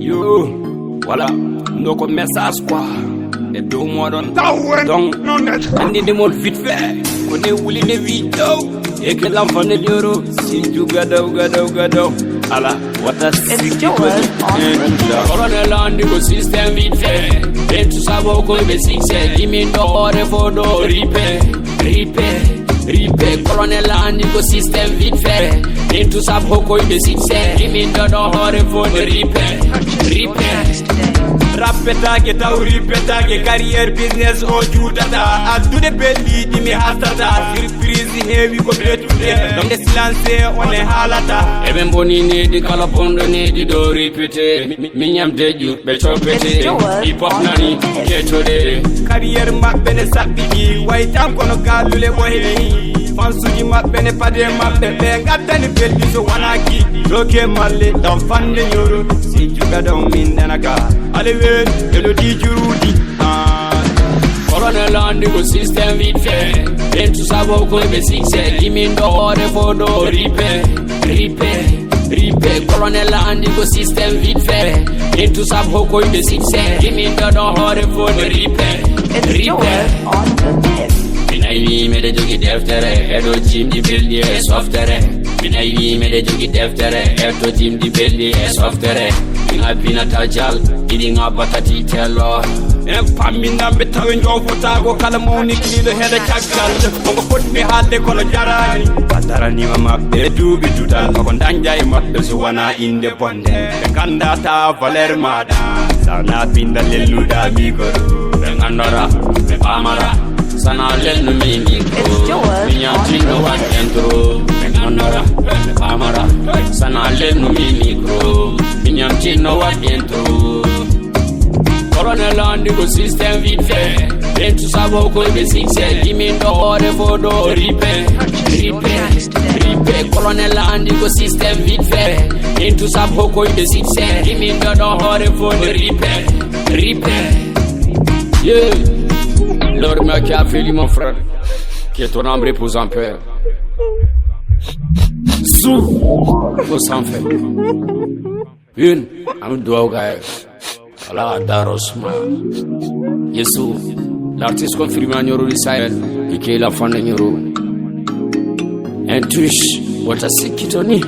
Yo, voilà, donc message quoi. Et 2 mois donc, on est des mots vite fait. On est roulé des vidéos. Et que l'enfant est d'euro. Si tu gado. Allah, what a sick Colonel on the system vite fait. Et tout ça va au basic c'est. Limite d'or et photo. Repair, colonel on the system vite fait. Et tout ça va au basic c'est. Limite d'or et photo. Repair. Rappetage, repetage, carrière, business, on jutata. A tout de belli, di mi hasata. Surprise, heavy, complete today. Dans le silence, on est halata. Even bonini, di calapondo, di do répéter. Mignam de you, bel chopete. Hip hop nani, ketode. Carrière, mak bene sakti, white am kono galule bohemi. Fansuji mak bene pade mak bene. Gatani belli, so wanaki. Loke male, dan fan de yoro. Si tu gada mindanaka. Allez, le Judy. Colonel on the system vite fait. Et tout ça va au basic c'est. Limite d'or et photo. Repair. Colonel on the system vite fait. Et tout ça va au basic c'est. Limite d'or et photo. Repair. Minayi me de jogi deftere. Edo jim di belli e softere. Minayi me de jogi deftere. Edo jim di belli e softere. Inga bina tajal, idinga batati telo. Pamina betawe njofota go kala moni kilo heda chakal. Ongo potmi hade kono jarani. Patarani mama bedu biduda. Ko ndanja e mabbe so wana inde bonde. Kanda ta valer mada. Sana pinda leluda bigoro. Ngandora, pamara. Sana lenu mimi ko. Minya tino wan entro. Ngandora, pamara. Sana lenu mimi ko. Minyam chino wa bientôt. Colonel on the system vite fait. Et tout ça va au basic c'est. Limite d'or et photo. Repair. Colonel on the system vite fait. Et tout ça va au basic c'est. Limite d'or et photo. Repair. Yeah. L'or m'a qui a fait mon frère. Qui est ton âme repose en paix. Sous. Faut s'en faire. Une, I'm doing guys. Allah darosma. Yesu, l'artiste confirmé en Euro Israël, et qui est la fin de Euro. Un touche, what a sick kitoni.